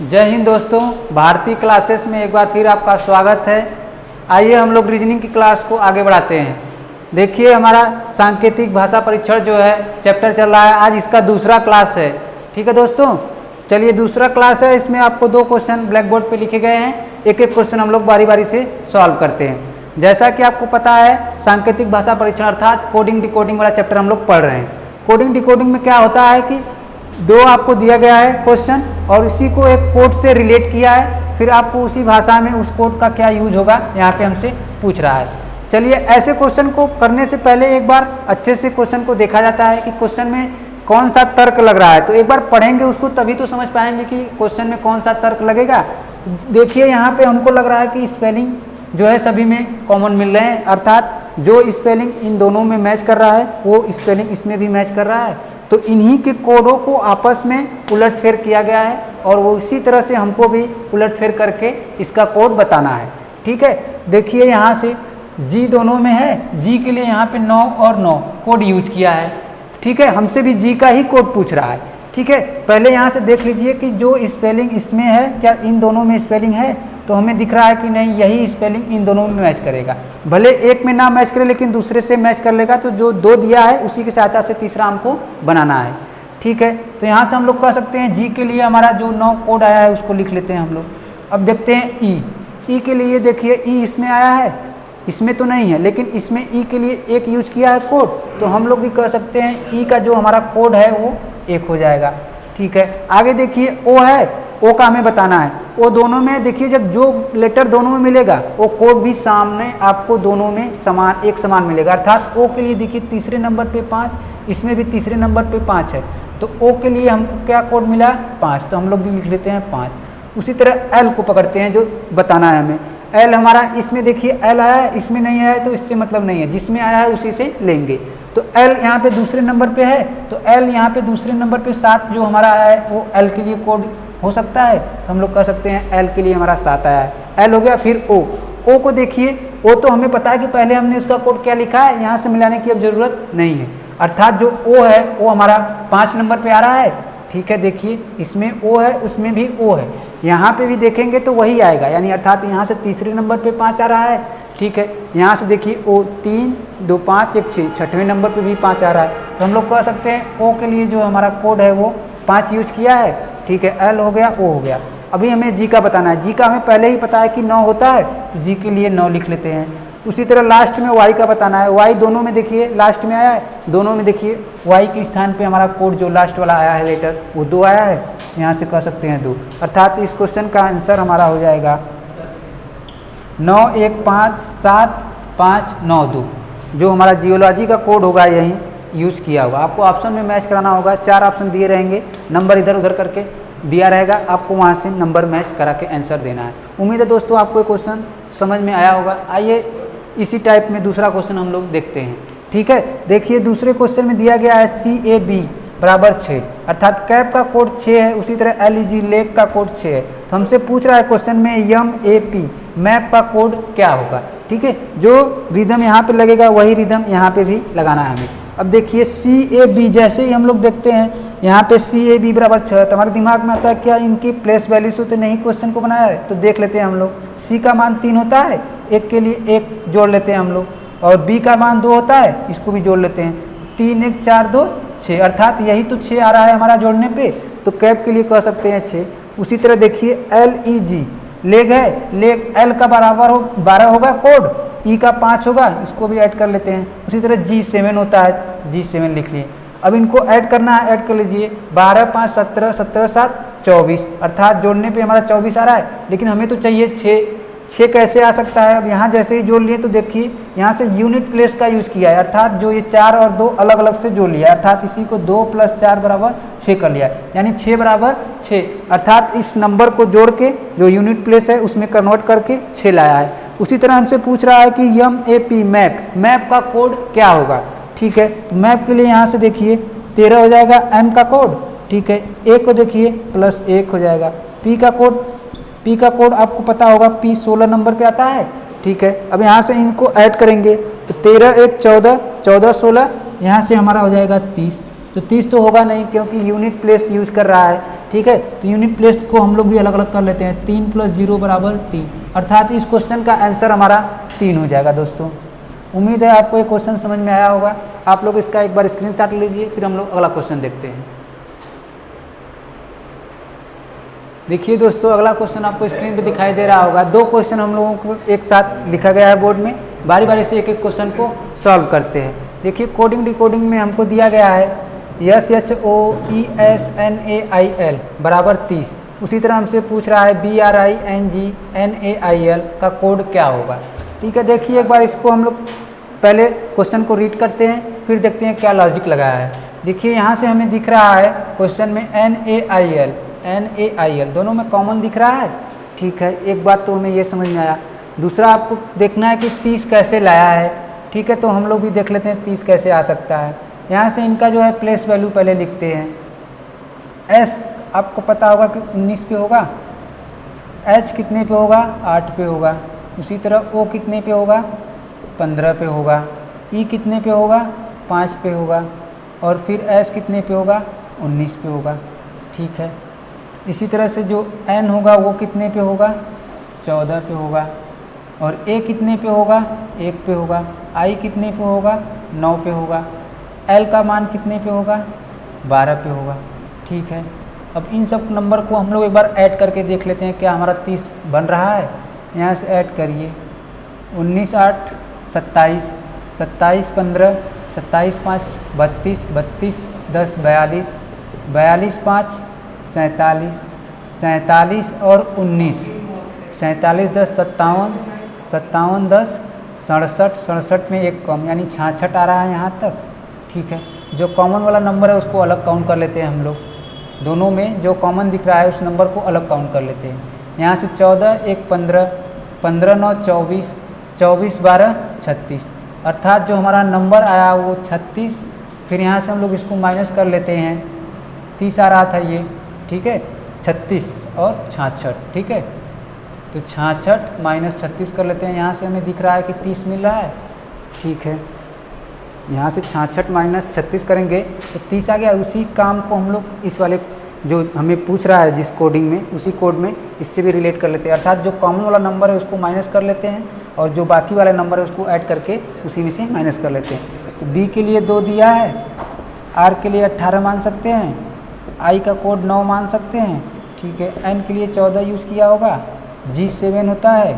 जय हिंद दोस्तों, भारतीय क्लासेस में एक बार फिर आपका स्वागत है। आइए हम लोग रीजनिंग की क्लास को आगे बढ़ाते हैं। देखिए हमारा सांकेतिक भाषा परीक्षण जो है चैप्टर चल रहा है, आज इसका दूसरा क्लास है। ठीक है दोस्तों, चलिए दूसरा क्लास है, इसमें आपको 2 क्वेश्चन ब्लैक बोर्ड पे लिखे गए हैं। एक एक क्वेश्चन हम लोग बारी बारी से सॉल्व करते हैं। जैसा कि आपको पता है सांकेतिक भाषा परीक्षण अर्थात कोडिंग डिकोडिंग वाला चैप्टर हम लोग पढ़ रहे हैं। कोडिंग डिकोडिंग में क्या होता है कि 2 आपको दिया गया है क्वेश्चन और इसी को एक कोड से रिलेट किया है, फिर आपको उसी भाषा में उस कोड का क्या यूज होगा यहाँ पे हमसे पूछ रहा है। चलिए ऐसे क्वेश्चन को करने से पहले एक बार अच्छे से क्वेश्चन को देखा जाता है कि क्वेश्चन में कौन सा तर्क लग रहा है। तो एक बार पढ़ेंगे उसको तभी तो समझ पाएंगे कि क्वेश्चन में कौन सा तर्क लगेगा। तो देखिए यहाँ पे हमको लग रहा है कि स्पेलिंग जो है सभी में कॉमन मिल रहे हैं, अर्थात जो स्पेलिंग इन दोनों में मैच कर रहा है वो स्पेलिंग इसमें भी मैच कर रहा है। तो इन्हीं के कोडों को आपस में उलटफेर किया गया है और वो उसी तरह से हमको भी उलटफेर करके इसका कोड बताना है। ठीक है, देखिए यहाँ से जी दोनों में है, जी के लिए यहाँ पे 9 और 9 कोड यूज किया है। ठीक है, हमसे भी जी का ही कोड पूछ रहा है। ठीक है, पहले यहाँ से देख लीजिए कि जो स्पेलिंग इसमें है क्या इन दोनों में स्पेलिंग है, तो हमें दिख रहा है कि नहीं यही स्पेलिंग इन दोनों में मैच करेगा। भले एक में ना मैच करे लेकिन दूसरे से मैच कर लेगा, तो जो 2 दिया है उसी की सहायता से तीसरा हमको बनाना है। ठीक है, तो यहाँ से हम लोग कह सकते हैं जी के लिए हमारा जो 9 कोड आया है उसको लिख लेते हैं हम लोग। अब देखते हैं ई के लिए, देखिए ई इसमें आया है, इसमें तो नहीं है लेकिन इसमें ई के लिए एक यूज किया है कोड, तो हम लोग भी कह सकते हैं ई का जो हमारा कोड है वो 1 हो जाएगा। ठीक है, आगे देखिए ओ है, ओ का हमें बताना है। ओ दोनों में देखिए जब जो लेटर दोनों में मिलेगा वो कोड भी सामने आपको दोनों में एक समान मिलेगा, अर्थात ओ के लिए देखिए तीसरे नंबर पे 5, इसमें भी तीसरे नंबर पे 5 है, तो ओ के लिए हमको क्या कोड मिला 5, तो हम लोग भी लिख लेते हैं 5। उसी तरह एल को पकड़ते हैं जो बताना है हमें। एल हमारा इसमें देखिए एल आया है, इसमें नहीं आया है तो इससे मतलब नहीं है, जिसमें आया है उसी से लेंगे। तो एल यहाँ पे दूसरे नंबर पे है, तो एल यहाँ पे दूसरे नंबर पे 7 जो हमारा आया है वो एल के लिए कोड हो सकता है, तो हम लोग कह सकते हैं एल के लिए हमारा 7 आया है। एल हो गया, फिर ओ को देखिए, ओ तो हमें पता है कि पहले हमने उसका कोड क्या लिखा है, यहाँ से मिलाने की अब जरूरत नहीं है, अर्थात जो ओ है वो हमारा 5 नंबर पे आ रहा है। ठीक है, देखिए इसमें ओ है उसमें भी ओ है, यहाँ पे भी देखेंगे तो वही आएगा, यानी अर्थात यहाँ से तीसरे नंबर पे 5 आ रहा है। ठीक है, यहाँ से देखिए ओ 3 2 5 1 6, छठवें नंबर पे भी 5 आ रहा है, तो हम लोग कह सकते हैं ओ के लिए जो हमारा कोड है वो 5 यूज किया है। ठीक है, एल हो गया, ओ हो गया। अभी हमें जी का बताना है। जी का हमें पहले ही पता है कि 9 होता है, तो जी के लिए 9 लिख लेते हैं। उसी तरह लास्ट में वाई का बताना है। वाई दोनों में देखिए लास्ट में आया है, दोनों में देखिए वाई के स्थान पे हमारा कोड जो लास्ट वाला आया है लेटर वो 2 आया है, यहाँ से कह सकते हैं 2, अर्थात इस क्वेश्चन का आंसर हमारा हो जाएगा 9 1 5 7 5 9 2। जो हमारा जियोलॉजी का कोड होगा यही यूज़ किया होगा। आपको ऑप्शन में मैच कराना होगा, 4 ऑप्शन दिए रहेंगे, नंबर इधर उधर करके दिया रहेगा, आपको वहाँ से नंबर मैच करा के आंसर देना है। उम्मीद है दोस्तों आपको ये क्वेश्चन समझ में आया होगा। आइए इसी टाइप में दूसरा क्वेश्चन हम लोग देखते हैं। ठीक है, देखिए दूसरे क्वेश्चन में दिया गया है CAB बराबर 6, अर्थात कैप का कोड 6 है, उसी तरह LEG लेक का कोड 6 है। तो हमसे पूछ रहा है क्वेश्चन में MAP मैप का कोड क्या होगा। ठीक है, जो रिदम यहाँ पे लगेगा वही रिदम यहाँ पे भी लगाना है हमें। अब देखिए CAB जैसे ही हम लोग देखते हैं यहाँ पे CAB बराबर 6, तो हमारे दिमाग में आता है क्या इनकी प्लेस वैल्यू से तो नहीं क्वेश्चन को बनाया है, तो देख लेते हैं हम लोग। C का मान 3 होता है, 1 के लिए 1 जोड़ लेते हैं हम लोग, और B का मान 2 होता है, इसको भी जोड़ लेते हैं। 3 1 4 2 6, अर्थात यही तो 6 आ रहा है हमारा जोड़ने पे, तो कैप के लिए कह सकते हैं 6। उसी तरह देखिए LEG लेग है, लेग L का बराबर 12 होगा कोड, E का 5 होगा, इसको भी ऐड कर लेते हैं। उसी तरह G7 होता है, G7 लिख लिए। अब इनको ऐड करना है, ऐड कर लीजिए। 12 5 17 17 7 24, अर्थात जोड़ने पे हमारा 24 आ रहा है, लेकिन हमें तो चाहिए 6 कैसे आ सकता है। अब यहाँ जैसे ही जोड़ लिए तो देखिए यहाँ से यूनिट प्लेस का यूज़ किया है, अर्थात जो ये 4 और 2 अलग अलग से जोड़ लिया है, अर्थात इसी को 2 + 4 बराबर 6 कर लिया, यानी 6 बराबर 6, अर्थात इस नंबर को जोड़ के जो यूनिट प्लेस है उसमें कन्वर्ट करके 6 लाया है। उसी तरह हमसे पूछ रहा है कि MAP मैप का कोड क्या होगा। ठीक है, तो मैप के लिए यहाँ से देखिए 13 हो जाएगा M का कोड। ठीक है, A को देखिए +1 हो जाएगा। P का कोड आपको पता होगा, P 16 नंबर पे आता है। ठीक है, अब यहाँ से इनको ऐड करेंगे तो 13 1 14 14 16, यहाँ से हमारा हो जाएगा 30। तो 30 तो होगा नहीं क्योंकि यूनिट प्लेस यूज कर रहा है, ठीक है। तो यूनिट प्लेस को हम लोग भी अलग अलग कर लेते हैं। 3 + 0 = 3, अर्थात इस क्वेश्चन का आंसर हमारा 3 हो जाएगा दोस्तों। उम्मीद है आपको ये क्वेश्चन समझ में आया होगा। आप लोग इसका एक बार स्क्रीनशॉट लीजिए, फिर हम लोग अगला क्वेश्चन देखते हैं। देखिए दोस्तों, अगला क्वेश्चन आपको स्क्रीन पे दिखाई दे रहा होगा। 2 क्वेश्चन हम लोगों को एक साथ लिखा गया है बोर्ड में, बारी बारी से एक एक क्वेश्चन को सॉल्व करते हैं। देखिए कोडिंग डिकोडिंग में हमको दिया गया है SHOESNAIL = 30। उसी तरह हमसे पूछ रहा है BRINGNAIL का कोड क्या होगा। ठीक है, देखिए एक बार इसको हम लोग पहले क्वेश्चन को रीड करते हैं, फिर देखते हैं क्या लॉजिक लगाया है। देखिए यहाँ से हमें दिख रहा है क्वेश्चन में NAIL दोनों में कॉमन दिख रहा है। ठीक है, एक बात तो हमें ये समझ में आया। दूसरा आपको देखना है कि 30 कैसे लाया है। ठीक है, तो हम लोग भी देख लेते हैं 30 कैसे आ सकता है। यहाँ से इनका जो है प्लेस वैल्यू पहले लिखते हैं। S आपको पता होगा कि 19 पे होगा, H कितने पे होगा, 8 पे होगा। उसी तरह O कितने पे होगा, 15 पे होगा। E कितने पे होगा, 5 पे होगा। और फिर S कितने पे होगा, 19 पे होगा। ठीक है, इसी तरह से जो N होगा वो कितने पे होगा, 14 पे होगा। और A कितने पे होगा, 1 पे होगा। I कितने पे होगा, 9 पे होगा। L का मान कितने पे होगा, 12 पे होगा। ठीक है, अब इन सब नंबर को हम लोग एक बार ऐड करके देख लेते हैं क्या हमारा 30 बन रहा है। यहाँ से ऐड करिए, 19 8 27, 27 15, 27 5 32, 32 10 42, 42 5 47, 47 और 19, 47 10 57, 57 10 67, 67 में एक कम यानी 66 आ रहा है यहाँ तक। ठीक है, जो कॉमन वाला नंबर है उसको अलग काउंट कर लेते हैं हम लोग। दोनों में जो कॉमन दिख रहा है उस नंबर को अलग काउंट कर लेते हैं। यहाँ से 14 1 15, 15 9 24, 24 12 36, अर्थात जो हमारा नंबर आया वो 36। फिर यहाँ से हम लोग इसको माइनस कर लेते हैं, 30 आ रहा था ये। ठीक है, 36 और 66। ठीक है, तो 66 - 36 कर लेते हैं। यहाँ से हमें दिख रहा है कि 30 मिल रहा है। ठीक है, यहाँ से 66 - 36 करेंगे तो 30 आ गया। उसी काम को हम लोग इस वाले जो हमें पूछ रहा है जिस कोडिंग में, उसी कोड में इससे भी रिलेट कर लेते हैं। अर्थात जो कॉमन वाला नंबर है उसको माइनस कर लेते हैं और जो बाकी वाले नंबर है उसको ऐड करके उसी में से माइनस कर लेते हैं। तो B के लिए 2 दिया है, R के लिए 18 मान सकते हैं, I का कोड 9 मान सकते हैं। ठीक है, N के लिए 14 यूज़ किया होगा, G 7 होता है।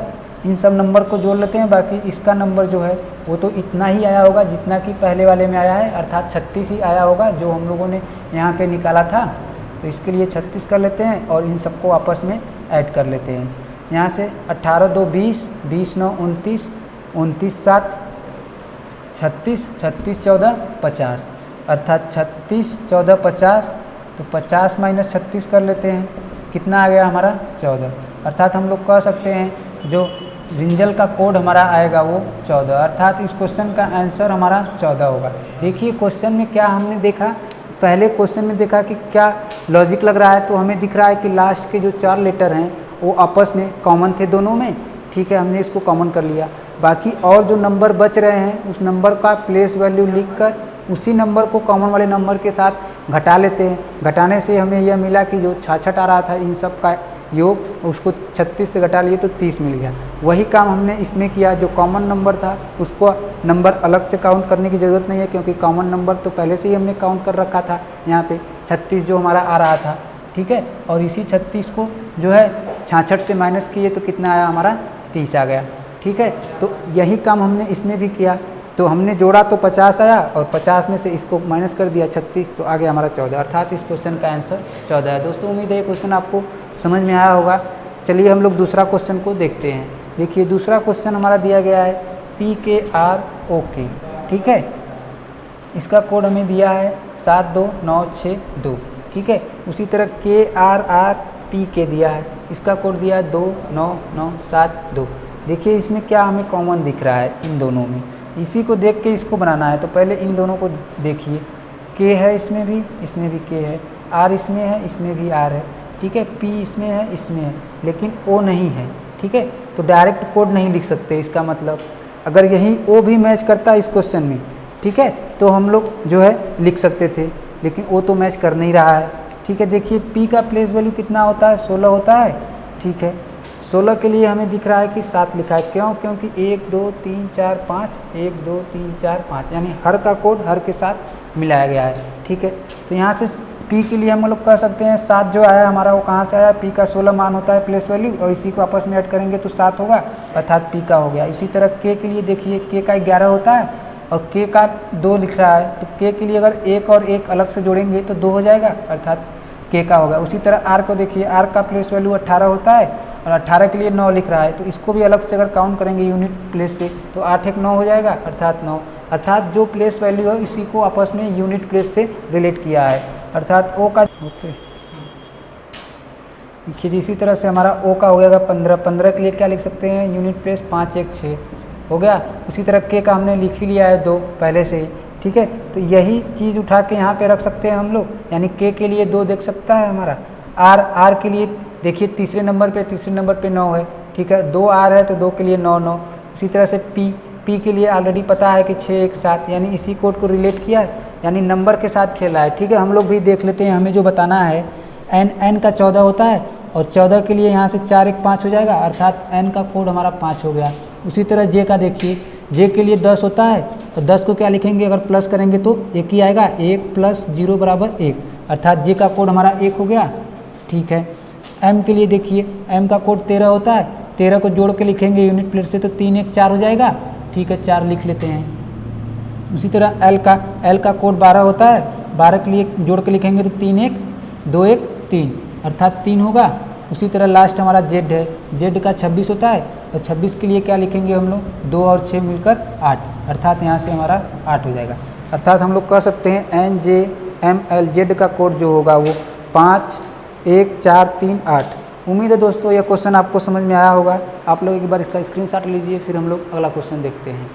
इन सब नंबर को जोड़ लेते हैं। बाकी इसका नंबर जो है वो तो इतना ही आया होगा जितना कि पहले वाले में आया है, अर्थात 36 ही आया होगा जो हम लोगों ने यहाँ पे निकाला था। तो इसके लिए 36 कर लेते हैं और इन सबको आपस में ऐड कर लेते हैं। यहाँ से 18 2 20, 20 9 29, 29 7 36, 36 14 50, अर्थात 36 14 50। तो 50 - 36 कर लेते हैं, कितना आ गया हमारा 14। अर्थात हम लोग कह सकते हैं जो रिंजल का कोड हमारा आएगा वो 14, अर्थात इस क्वेश्चन का आंसर हमारा 14 होगा। देखिए क्वेश्चन में क्या हमने देखा, पहले क्वेश्चन में देखा कि क्या लॉजिक लग रहा है। तो हमें दिख रहा है कि लास्ट के जो 4 लेटर हैं वो आपस में कॉमन थे दोनों में। ठीक है, हमने इसको कॉमन कर लिया। बाकी और जो नंबर बच रहे हैं उस नंबर का प्लेस वैल्यू लिखकर उसी नंबर को कॉमन वाले नंबर के साथ घटा लेते हैं। घटाने से हमें यह मिला कि जो 66 आ रहा था इन सब का योग, उसको 36 से घटा लिए तो 30 मिल गया। वही काम हमने इसमें किया। जो कॉमन नंबर था उसको नंबर अलग से काउंट करने की ज़रूरत नहीं है, क्योंकि कॉमन नंबर तो पहले से ही हमने काउंट कर रखा था। यहाँ पे 36 जो हमारा आ रहा था। ठीक है, और इसी 36 को जो है 66 से माइनस किए तो कितना आया हमारा 30 आ गया। ठीक है, तो यही काम हमने इसमें भी किया। तो हमने जोड़ा तो 50 आया और 50 में से इसको माइनस कर दिया 36, तो आ गया हमारा 14, अर्थात इस क्वेश्चन का आंसर 14 है। दोस्तों उम्मीद है ये क्वेश्चन आपको समझ में आया होगा। चलिए हम लोग दूसरा क्वेश्चन को देखते हैं। देखिए दूसरा क्वेश्चन हमारा दिया गया है PKROK। ठीक है, इसका कोड हमें दिया है 72962। ठीक है, उसी तरह KRRPK दिया है, इसका कोड दिया है 29972। देखिए इसमें क्या हमें कॉमन दिख रहा है इन दोनों में, इसी को देख के इसको बनाना है। तो पहले इन दोनों को देखिए, K है इसमें भी K है, R इसमें है, इसमें भी R है। ठीक है, P इसमें है, इसमें है, लेकिन O नहीं है। ठीक है, तो डायरेक्ट कोड नहीं लिख सकते। इसका मतलब अगर यही O भी मैच करता है इस क्वेश्चन में, ठीक है, तो हम लोग जो है लिख सकते थे, लेकिन O तो मैच कर नहीं रहा है। ठीक है। देखिए पी का प्लेस वैल्यू कितना होता है, 16 होता है। ठीक है, 16 के लिए हमें दिख रहा है कि 7 लिखा है। क्यों? क्योंकि 1 2 3 4 5, 1 2 3 4 5, यानी हर का कोड हर के साथ मिलाया गया है। ठीक है, तो यहाँ से पी के लिए हम लोग कह सकते हैं 7 जो आया हमारा वो कहाँ से आया, पी का 16 मान होता है प्लेस वैल्यू, और इसी को आपस में ऐड करेंगे तो 7 होगा, अर्थात पी का हो गया। इसी तरह के लिए देखिए के का 11 होता है और के का 2 लिख रहा है, तो के लिए अगर एक और एक अलग से जोड़ेंगे तो 2 हो जाएगा, अर्थात के का होगा। उसी तरह आर को देखिए, आर का प्लेस वैल्यू 18 होता है और 18 के लिए 9 लिख रहा है, तो इसको भी अलग से अगर काउंट करेंगे यूनिट प्लेस से तो 8 एक 9 हो जाएगा, अर्थात 9। अर्थात जो प्लेस वैल्यू है इसी को आपस में यूनिट प्लेस से रिलेट किया है, अर्थात ओ का ओके। देखिए इसी तरह से हमारा ओ का हो जाएगा 15, 15 के लिए क्या लिख सकते हैं, यूनिट प्लेस 5 1 6 हो गया। उसी तरह के का हमने लिख ही लिया है 2 पहले से ही। ठीक है, तो यही चीज़ उठा के यहाँ पे रख सकते हैं हम लोग, यानी के लिए 2 देख सकता है हमारा। आर के लिए देखिए तीसरे नंबर पे 9 है। ठीक है, 2 आर है तो 2 के लिए 9 9। उसी तरह से पी के लिए ऑलरेडी पता है कि 6 1 7, यानी इसी कोड को रिलेट किया है, यानी नंबर के साथ खेला है। ठीक है, हम लोग भी देख लेते हैं, हमें जो बताना है एन का 14 होता है और 14 के लिए यहाँ से 4 1 5 हो जाएगा, अर्थात एन का कोड हमारा 5 हो गया। उसी तरह जे का देखिए, जे के लिए 10 होता है तो 10 को क्या लिखेंगे, अगर प्लस करेंगे तो 1 ही आएगा, 1 + 0 = 1, अर्थात जे का कोड हमारा 1 हो गया। ठीक है, एम के लिए देखिए, एम का कोड 13 होता है, 13 को जोड़ के लिखेंगे यूनिट प्लेस से तो 3 1 4 हो जाएगा। ठीक है, 4 लिख लेते हैं। उसी तरह एल का कोड 12 होता है, 12 के लिए जोड़ के लिखेंगे तो 3 1 2 1 3, अर्थात 3 होगा। उसी तरह लास्ट हमारा जेड है, जेड का 26 होता है और 26 के लिए क्या लिखेंगे हम लोग, 2 और 6 मिलकर 8, अर्थात यहाँ से हमारा 8 हो जाएगा। अर्थात हम लोग कह सकते हैं N J M L Z का कोड जो होगा वो 5 1 4 3 8। उम्मीद है दोस्तों यह क्वेश्चन आपको समझ में आया होगा। आप लोग एक बार इसका स्क्रीनशॉट लीजिए, फिर हम लोग अगला क्वेश्चन देखते हैं।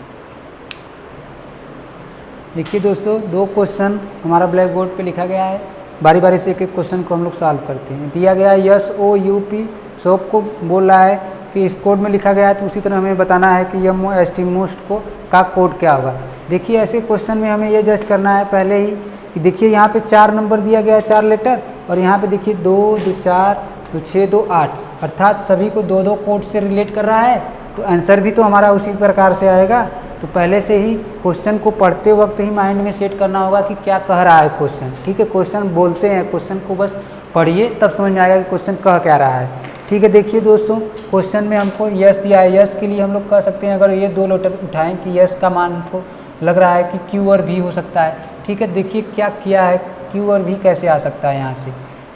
देखिए दोस्तों, 2 क्वेश्चन हमारा ब्लैक बोर्ड पे लिखा गया है, बारी बारी से एक एक क्वेश्चन को हम लोग सॉल्व करते हैं। दिया गया है SOUP, शॉप को बोल रहा है कि इस कोड में लिखा गया है, तो उसी तरह हमें बताना है कि MOST मोस्ट को का कोड क्या होगा। देखिए ऐसे क्वेश्चन में हमें ये जज करना है पहले ही कि देखिए यहाँ पे 4 नंबर दिया गया है, 4 लेटर, और यहाँ पे देखिए 2 2 4 2 6 2 8, अर्थात सभी को 2 2 कोड से रिलेट कर रहा है, तो आंसर भी तो हमारा उसी प्रकार से आएगा। तो पहले से ही क्वेश्चन को पढ़ते वक्त ही माइंड में सेट करना होगा कि क्या कह रहा है क्वेश्चन। ठीक है, क्वेश्चन बोलते हैं, क्वेश्चन को बस पढ़िए तब समझ में आएगा कि क्वेश्चन कह क्या रहा है। ठीक है, देखिए दोस्तों, क्वेश्चन में हमको यस दिया है, यस के लिए हम लोग कह सकते हैं, अगर ये 2 लेटर उठाएं कि यस का मान हमको लग रहा है कि क्यू और भी हो सकता है। ठीक है, देखिए क्या किया है, क्यू और भी कैसे आ सकता है।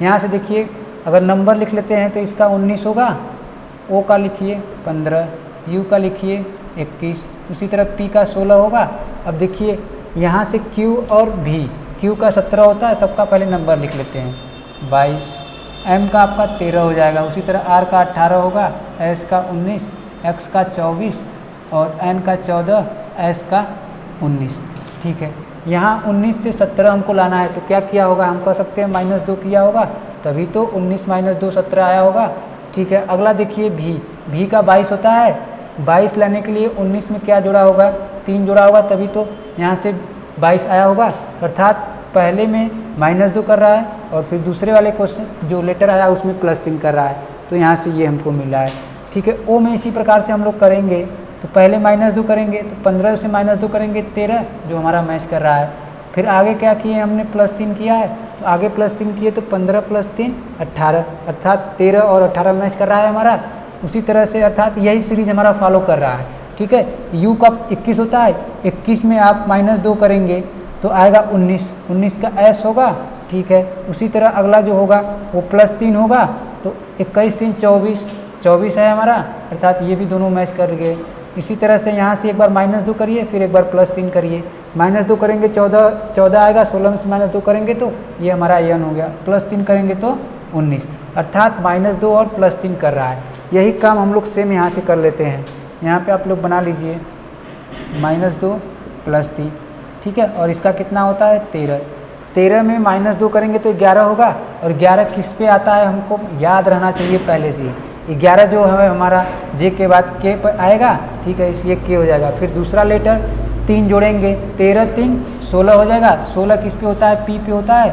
यहाँ से देखिए अगर नंबर लिख लेते हैं तो इसका 19 होगा, ओ का लिखिए 15, यू का लिखिए 21, उसी तरह पी का 16 होगा। अब देखिए यहाँ से क्यू और भी, क्यू का 17 होता है, सबका पहले नंबर लिख लेते हैं 22, एम का आपका 13 हो जाएगा, उसी तरह आर का 18 होगा, एस का 19, एक्स का 24 और एन का 14, एस का 19। ठीक है, यहाँ 19 से 17 हमको लाना है, तो क्या किया होगा, हम कह सकते हैं -2 किया होगा, तभी तो 19 - 2 17 आया होगा। ठीक है, अगला देखिए भी का 22 होता है, 22 लाने के लिए 19 में क्या जोड़ा होगा, 3 जोड़ा होगा, तभी तो यहाँ से 22 आया होगा। अर्थात पहले में -2 कर रहा है और फिर दूसरे वाले क्वेश्चन जो लेटर आया उसमें +3 कर रहा है, तो यहाँ से ये हमको मिल रहा है। ठीक है, ओ में इसी प्रकार से हम लोग करेंगे, तो पहले -2 करेंगे तो 15 से -2 करेंगे 13, जो हमारा मैच कर रहा है। फिर आगे क्या किए हमने, +3 किया है, तो आगे +3 किए तो 15 + 3 18, अर्थात 13 और 18 मैच कर रहा है हमारा। उसी तरह से अर्थात यही सीरीज हमारा फॉलो कर रहा है। ठीक है, यू का 21 होता है, 21 में आप -2 करेंगे तो आएगा 19 का एस होगा। ठीक है, उसी तरह अगला जो होगा वो +3 होगा, तो 21 3 24 है हमारा, अर्थात ये भी दोनों मैच कर गए। इसी तरह से यहाँ से एक बार -2 करिए, फिर एक बार +3 करिए, -2 करेंगे 14 आएगा, 16 में से -2 करेंगे तो ये हमारा n हो गया, +3 करेंगे तो 19, अर्थात -2 और +3 कर रहा है। यही काम हम लोग सेम यहाँ से कर लेते हैं। यहाँ पे आप लोग बना लीजिए -2 + 3, ठीक है, और इसका कितना होता है 13 में -2 करेंगे तो 11 होगा, और 11 किस पे आता है हमको याद रहना चाहिए पहले से ही, 11 जो है हमारा जे के बाद के पर आएगा। ठीक है, इसलिए के हो जाएगा। फिर दूसरा लेटर 3 जोड़ेंगे, 13 3 16 हो जाएगा, 16 किस पे होता है, पी पे होता है।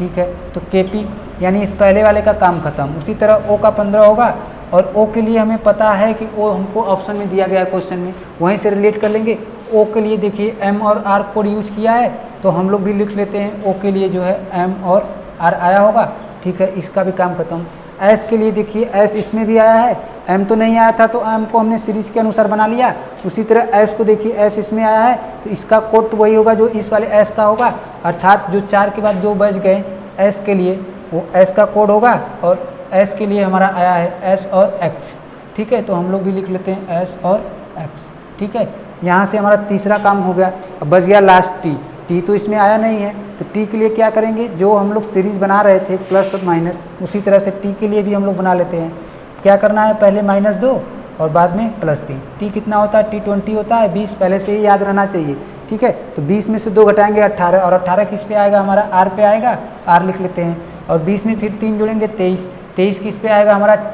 ठीक है। तो KP यानी इस पहले वाले का काम खत्म। उसी तरह O का 15 होगा और O के लिए हमें पता है कि O हमको ऑप्शन में दिया गया है क्वेश्चन में, वहीं से रिलेट कर लेंगे। O के लिए देखिए M और R कोड यूज़ किया है, तो हम लोग भी लिख लेते हैं O के लिए जो है M और R आया होगा, ठीक है, इसका भी काम खत्म। S के लिए देखिए S इसमें भी आया है, M तो नहीं आया था तो M को हमने सीरीज के अनुसार बना लिया। उसी तरह S को देखिए S इसमें आया है तो इसका कोड तो वही होगा जो इस वाले S का होगा, अर्थात जो 4 के बाद 2 बच गए S के लिए वो S का कोड होगा और S के लिए हमारा आया है S और X, ठीक है। तो हम लोग भी लिख लेते हैं S और X, ठीक है। यहाँ से हमारा तीसरा काम हो गया। अब बच गया लास्ट T तो इसमें आया नहीं है, तो T के लिए क्या करेंगे, जो हम लोग सीरीज बना रहे थे प्लस और माइनस, उसी तरह से T के लिए भी हम लोग बना लेते हैं। क्या करना है, पहले -2 और बाद में +3। T कितना होता है, T 20 होता है, 20 पहले से ही याद रहना चाहिए, ठीक है। तो 20 में से 2 घटाएंगे 18, और 18 किस पे आएगा, हमारा R पे आएगा, R लिख लेते हैं। और 20 में फिर 3 जोड़ेंगे 23, 23 किस पे आएगा, हमारा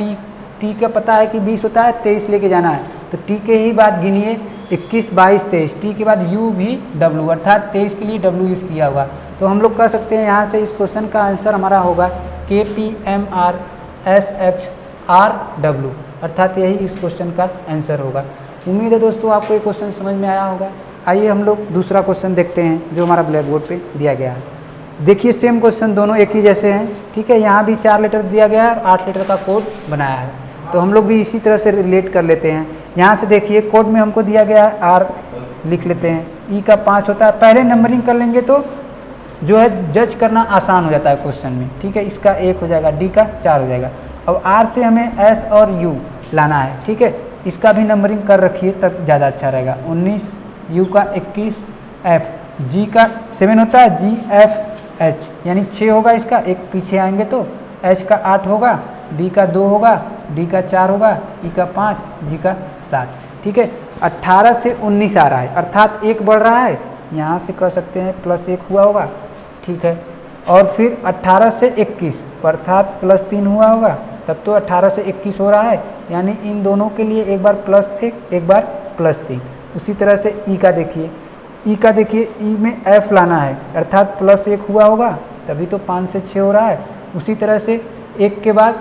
T का पता है कि 20 होता है, 23 लेके जाना है। तो T के ही बाद गिनिए 21, 22, 23, T के बाद U भी W, अर्थात 23 के लिए W यूज़ किया होगा। तो हम लोग कह सकते हैं यहाँ से इस क्वेश्चन का आंसर हमारा होगा KPMRSXRW, अर्थात यही इस क्वेश्चन का आंसर होगा। उम्मीद है दोस्तों आपको ये क्वेश्चन समझ में आया होगा। आइए हम लोग दूसरा क्वेश्चन देखते हैं जो हमारा ब्लैक बोर्ड पे दिया गया है। देखिए सेम क्वेश्चन, दोनों एक ही जैसे हैं, ठीक है। यहाँ भी 4 लेटर दिया गया है और 8 लेटर का कोड बनाया है, तो हम लोग भी इसी तरह से रिलेट कर लेते हैं। यहाँ से देखिए कोड में हमको दिया गया है R लिख लेते हैं, E का 5 होता है, पहले नंबरिंग कर लेंगे तो जो है जज करना आसान हो जाता है क्वेश्चन में, ठीक है। इसका 1 हो जाएगा, D का 4 हो जाएगा। अब R से हमें S और U लाना है, ठीक है, इसका भी नंबरिंग कर रखिए तब ज़्यादा अच्छा रहेगा। 19, U का 21, F, G का 7 होता है, G F H यानी 6 होगा इसका, एक पीछे आएंगे तो H का 8 होगा, B का 2 होगा, D का 4 होगा, E का 5, G का 7, ठीक है। 18 से 19 आ रहा है, अर्थात 1 बढ़ रहा है, यहाँ से कह सकते हैं +1 हुआ होगा, ठीक है। और फिर 18 से 21 अर्थात +3 हुआ होगा, तब तो 18 से 21 हो रहा है, यानी इन दोनों के लिए एक बार +1 एक बार +3। उसी तरह से E का देखिए, E का देखिए, E में F लाना है, अर्थात +1 हुआ होगा, तभी तो 5 से 6 हो रहा है। उसी तरह से 1 के बाद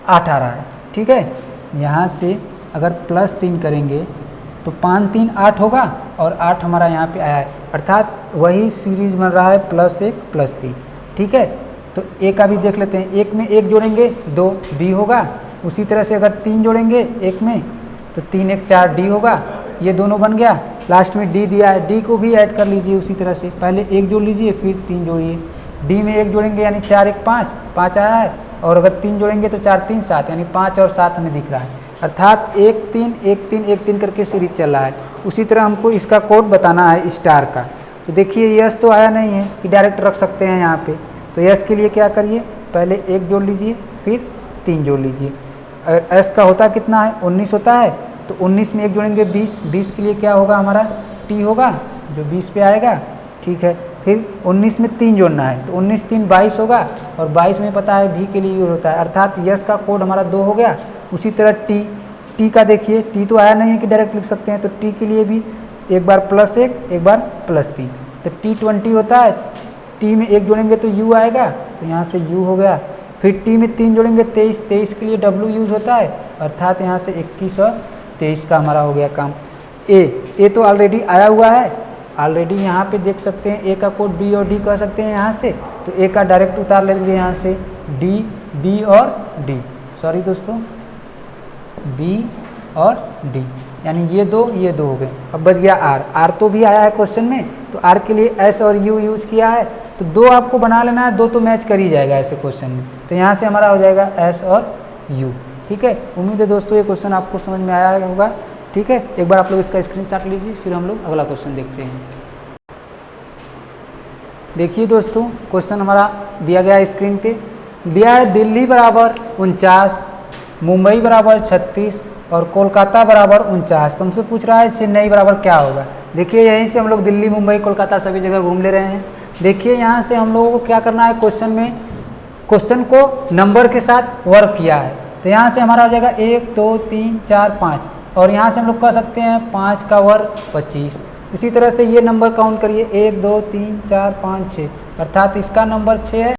8 आ रहा है, ठीक है। यहाँ से अगर +3 करेंगे तो 5 3 8 होगा और 8 हमारा यहाँ पे आया है, अर्थात वही सीरीज बन रहा है +1 +3, ठीक है। तो A का भी देख लेते हैं, 1 में 1 जोड़ेंगे 2 B होगा। उसी तरह से अगर 3 जोड़ेंगे 1 में तो 3 1 4 D होगा, ये दोनों बन गया। लास्ट में D दिया है, D को भी ऐड कर लीजिए उसी तरह से, पहले 1 जोड़ लीजिए फिर 3 जोड़िए। D में 1 जोड़ेंगे यानी 4 1 5, 5 आया है, और अगर 3 जोड़ेंगे तो 4 3 7 यानी 5 और 7 हमें दिख रहा है, अर्थात 1 3 1 3 1 3 करके सीरीज चल रहा है। उसी तरह हमको इसका कोड बताना है स्टार का। तो देखिए यस तो आया नहीं है कि डायरेक्ट रख सकते हैं यहाँ पे, तो यस के लिए क्या करिए, पहले 1 जोड़ लीजिए फिर 3 जोड़ लीजिए। अगर एस का होता कितना है, 19 होता है, तो 19 में 1 जोड़ेंगे 20, 20 के लिए क्या होगा, हमारा टी होगा जो 20 पे आएगा, ठीक है। फिर 19 में 3 जोड़ना है, तो 19 3 22 होगा, और 22 में पता है भी के लिए यूज होता है, अर्थात यस का कोड हमारा 2 हो गया। उसी तरह टी का देखिए, टी तो आया नहीं है कि डायरेक्ट लिख सकते हैं, तो टी के लिए भी एक बार +1 एक बार +3, तो टी 20 होता है, टी में 1 जोड़ेंगे तो यू आएगा, तो यहाँ से यू हो गया। फिर टी में 3 जोड़ेंगे 23, 23 के लिए डब्ल्यू यूज होता है, अर्थात यहाँ से 21 और 23 का हमारा हो गया काम। ए तो ऑलरेडी आया हुआ है, ऑलरेडी यहाँ पे देख सकते हैं, ए का कोड बी और डी कह सकते हैं यहाँ से, तो ए का डायरेक्ट उतार लेंगे यहाँ से, डी बी और डी, सॉरी दोस्तों, बी और डी, यानी ये दो हो गए। अब बच गया आर, आर तो भी आया है क्वेश्चन में, तो आर के लिए एस और यू यूज किया है, तो 2 आपको बना लेना है, 2 तो मैच कर ही जाएगा ऐसे क्वेश्चन में, तो यहाँ से हमारा हो जाएगा एस और यू, ठीक है। उम्मीद है दोस्तों ये क्वेश्चन आपको समझ में आया होगा, ठीक है। एक बार आप लोग इसका स्क्रीनशॉट लीजिए, फिर हम लोग अगला क्वेश्चन देखते हैं। देखिए दोस्तों, क्वेश्चन हमारा दिया गया है स्क्रीन पे, दिया है दिल्ली बराबर 49, मुंबई बराबर 36 और कोलकाता बराबर 49। तो हमसे पूछ रहा है चेन्नई बराबर क्या होगा। देखिए यहीं से हम लोग दिल्ली, मुंबई, कोलकाता सभी जगह घूम ले रहे हैं। देखिए यहाँ से हम लोगों को क्या करना है, क्वेश्चन में क्वेश्चन को नंबर के साथ वर्क किया है, तो यहाँ से हमारा हो जाएगा 1 2 3 4 5, और यहाँ से हम लोग कह सकते हैं 5 का वर्ग 25। इसी तरह से ये नंबर काउंट करिए 1 2 3 4 5 6, अर्थात इसका नंबर 6 है।